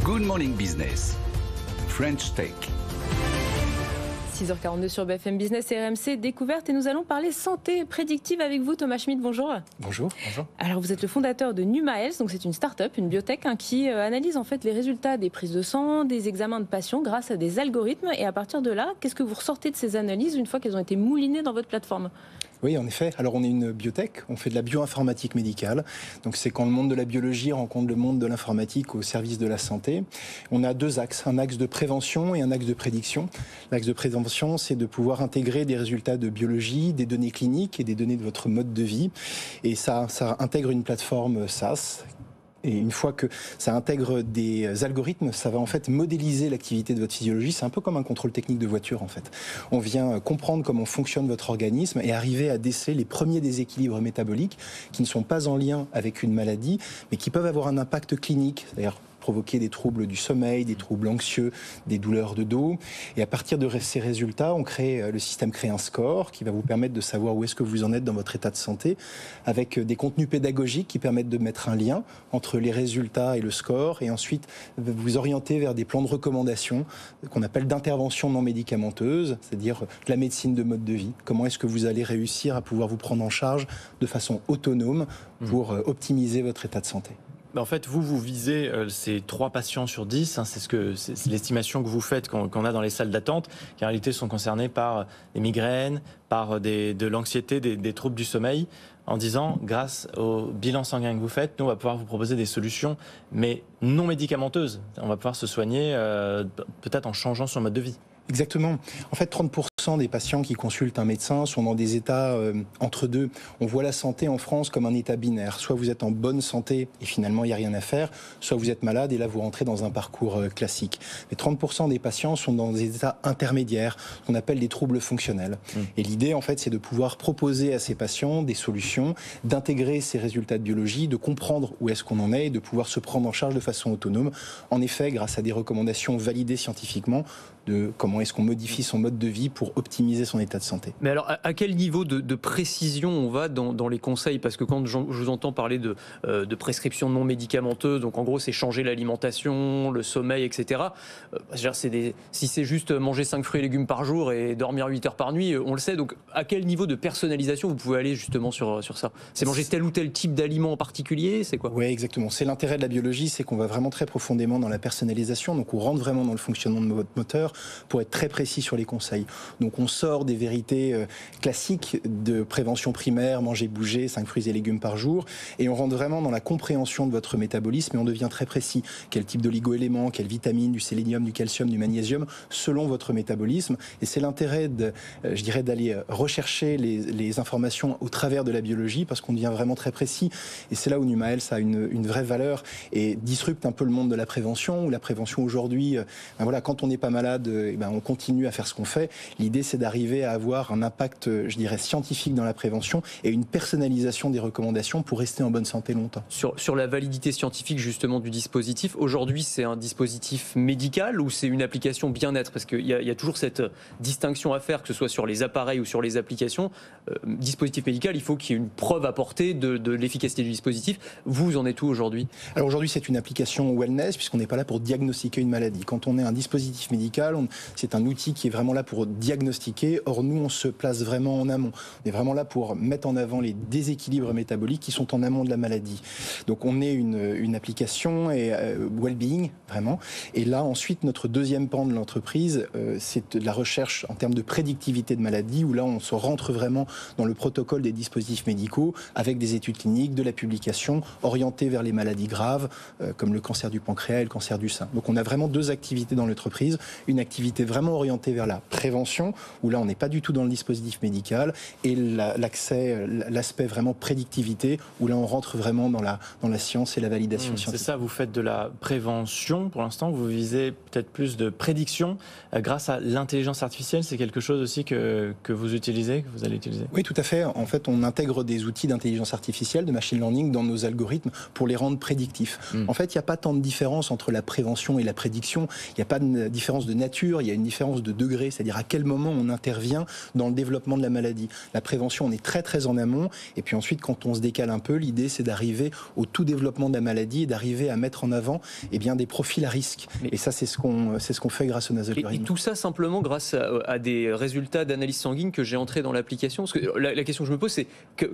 Good Morning Business, French Tech. 6h42 sur BFM Business et RMC Découverte, et nous allons parler santé prédictive avec vous, Thomas Schmitt. Bonjour. Bonjour. Alors vous êtes le fondateur de NumaHealth, donc c'est une start-up, une biotech qui analyse en fait les résultats des prises de sang, des examens de patients grâce à des algorithmes. Et à partir de là, qu'est-ce que vous ressortez de ces analyses une fois qu'elles ont été moulinées dans votre plateforme ? Oui, en effet. Alors, on est une biotech, on fait de la bioinformatique médicale. Donc, c'est quand le monde de la biologie rencontre le monde de l'informatique au service de la santé. On a deux axes, un axe de prévention et un axe de prédiction. L'axe de prévention, c'est de pouvoir intégrer des résultats de biologie, des données cliniques et des données de votre mode de vie. Et ça intègre une plateforme SaaS. Et une fois que ça intègre des algorithmes, ça va en fait modéliser l'activité de votre physiologie. C'est un peu comme un contrôle technique de voiture en fait. On vient comprendre comment fonctionne votre organisme et arriver à déceler les premiers déséquilibres métaboliques qui ne sont pas en lien avec une maladie, mais qui peuvent avoir un impact clinique. C'est-à-dire provoquer des troubles du sommeil, des troubles anxieux, des douleurs de dos. Et à partir de ces résultats, le système crée un score qui va vous permettre de savoir où est-ce que vous en êtes dans votre état de santé, avec des contenus pédagogiques qui permettent de mettre un lien entre les résultats et le score, et ensuite vous orienter vers des plans de recommandation qu'on appelle d'intervention non médicamenteuse, c'est-à-dire la médecine de mode de vie. Comment est-ce que vous allez réussir à pouvoir vous prendre en charge de façon autonome pour optimiser votre état de santé. En fait, vous visez ces 3 patients sur 10, c'est l'estimation que vous faites qu'on a dans les salles d'attente, qui en réalité sont concernés par des migraines, par de l'anxiété, des troubles du sommeil, en disant, grâce au bilan sanguin que vous faites, nous, on va pouvoir vous proposer des solutions, mais non médicamenteuses. On va pouvoir se soigner peut-être en changeant son mode de vie. Exactement. En fait, 30% des patients qui consultent un médecin sont dans des états entre deux. On voit la santé en France comme un état binaire. Soit vous êtes en bonne santé et finalement il n'y a rien à faire, soit vous êtes malade et là vous rentrez dans un parcours classique. Mais 30% des patients sont dans des états intermédiaires, qu'on appelle des troubles fonctionnels. Et l'idée en fait, c'est de pouvoir proposer à ces patients des solutions, d'intégrer ces résultats de biologie, de comprendre où est-ce qu'on en est et de pouvoir se prendre en charge de façon autonome. En effet, grâce à des recommandations validées scientifiquement, de comment est-ce qu'on modifie son mode de vie pour optimiser son état de santé. Mais alors, à quel niveau de précision on va dans les conseils ? Parce que quand je vous entends parler de prescriptions non médicamenteuses, donc en gros c'est changer l'alimentation, le sommeil, etc. Si c'est juste manger 5 fruits et légumes par jour et dormir 8 heures par nuit, on le sait. Donc à quel niveau de personnalisation vous pouvez aller justement sur ça ? C'est manger tel ou tel type d'aliment en particulier ? C'est quoi ? Oui, exactement. C'est l'intérêt de la biologie, c'est qu'on va vraiment très profondément dans la personnalisation. Donc on rentre vraiment dans le fonctionnement de votre moteur pour être très précis sur les conseils. Donc on sort des vérités classiques de prévention primaire, manger, bouger, 5 fruits et légumes par jour, et on rentre vraiment dans la compréhension de votre métabolisme et on devient très précis. Quel type d'oligo-éléments, quelles vitamines, du sélénium, du calcium, du magnésium, selon votre métabolisme. Et c'est l'intérêt d'aller rechercher les informations au travers de la biologie, parce qu'on devient vraiment très précis. Et c'est là où NumaHealth a une vraie valeur et disrupte un peu le monde de la prévention, où la prévention aujourd'hui, quand on n'est pas malade, on continue à faire ce qu'on fait. L'idée, c'est d'arriver à avoir un impact, scientifique dans la prévention et une personnalisation des recommandations pour rester en bonne santé longtemps. Sur la validité scientifique justement du dispositif, aujourd'hui c'est un dispositif médical ou c'est une application bien-être ? Parce qu'il y a toujours cette distinction à faire, que ce soit sur les appareils ou sur les applications. Dispositif médical, il faut qu'il y ait une preuve apportée de l'efficacité du dispositif. Vous en êtes où aujourd'hui ? Alors aujourd'hui, c'est une application wellness, puisqu'on n'est pas là pour diagnostiquer une maladie. Quand on est un dispositif médical, c'est un outil qui est vraiment là pour diagnostiquer. Or, nous, on se place vraiment en amont. On est vraiment là pour mettre en avant les déséquilibres métaboliques qui sont en amont de la maladie. Donc, on est une application et well-being, vraiment. Et là, ensuite, notre deuxième pan de l'entreprise, c'est de la recherche en termes de prédictivité de maladie, où là, on se rentre vraiment dans le protocole des dispositifs médicaux, avec des études cliniques, de la publication, orientée vers les maladies graves, comme le cancer du pancréas et le cancer du sein. Donc, on a vraiment 2 activités dans l'entreprise. Une activité vraiment orientée vers la prévention, où là on n'est pas du tout dans le dispositif médical, et l'aspect vraiment prédictivité, où là on rentre vraiment dans la science et la validation scientifique. C'est ça, vous faites de la prévention pour l'instant, vous visez peut-être plus de prédiction grâce à l'intelligence artificielle. C'est quelque chose aussi que vous utilisez, que vous allez utiliser ? Oui, tout à fait. En fait, on intègre des outils d'intelligence artificielle, de machine learning dans nos algorithmes pour les rendre prédictifs. En fait, il n'y a pas tant de différence entre la prévention et la prédiction. Il n'y a pas de différence de nature, il y a une différence de degré, c'est-à-dire à quel moment moment on intervient dans le développement de la maladie. La prévention, on est très très en amont, et puis ensuite quand on se décale un peu, l'idée c'est d'arriver au tout développement de la maladie et d'arriver à mettre en avant des profils à risque. Et ça c'est ce qu'on fait grâce au nasoglurine. Et tout ça simplement grâce à des résultats d'analyse sanguine que j'ai entrés dans l'application. Parce que la question que je me pose, c'est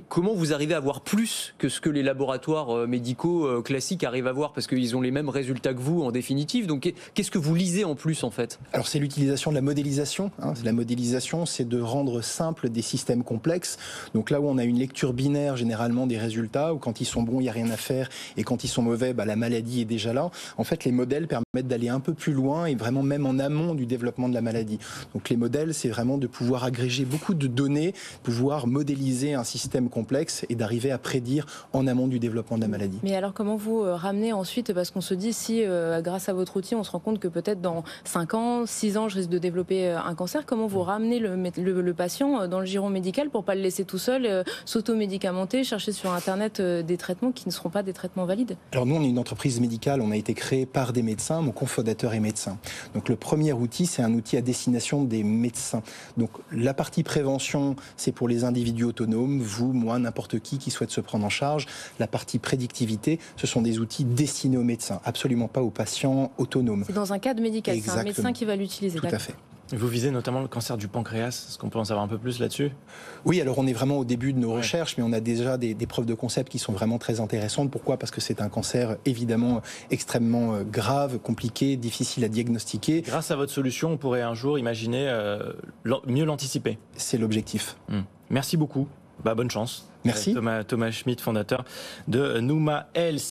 comment vous arrivez à voir plus que ce que les laboratoires médicaux classiques arrivent à voir, parce qu'ils ont les mêmes résultats que vous en définitive. Donc qu'est-ce que vous lisez en plus en fait? Alors c'est l'utilisation de la modélisation. La modélisation, c'est de rendre simple des systèmes complexes. Donc là où on a une lecture binaire généralement des résultats, où quand ils sont bons, il n'y a rien à faire, et quand ils sont mauvais, la maladie est déjà là. En fait, les modèles permettent d'aller un peu plus loin et vraiment même en amont du développement de la maladie. Donc les modèles, c'est vraiment de pouvoir agréger beaucoup de données, pouvoir modéliser un système complexe et d'arriver à prédire en amont du développement de la maladie. Mais alors comment vous ramenez ensuite, parce qu'on se dit si grâce à votre outil on se rend compte que peut-être dans 5 ans, 6 ans je risque de développer un cancer, comment vous ramenez le patient dans le giron médical pour ne pas le laisser tout seul, s'automédicamenter, chercher sur internet des traitements qui ne seront pas des traitements valides? Alors nous on est une entreprise médicale, on a été créé par des médecins, mon cofondateur est médecin. Donc le premier outil, c'est un outil à destination des médecins. Donc la partie prévention, c'est pour les individus autonomes, vous, moi, n'importe qui souhaite se prendre en charge. La partie prédictivité, ce sont des outils destinés aux médecins, absolument pas aux patients autonomes. C'est dans un cadre médical, Exactement. C'est un médecin qui va l'utiliser. Tout à fait. Vous visez notamment le cancer du pancréas. Est-ce qu'on peut en savoir un peu plus là-dessus? Oui, alors on est vraiment au début de nos recherches, mais on a déjà des preuves de concept qui sont vraiment très intéressantes. Pourquoi? Parce que c'est un cancer évidemment extrêmement grave, compliqué, difficile à diagnostiquer. Grâce à votre solution, on pourrait un jour imaginer mieux l'anticiper. C'est l'objectif. Merci beaucoup. Bonne chance. Merci. Thomas Schmitt, fondateur de Numa Health.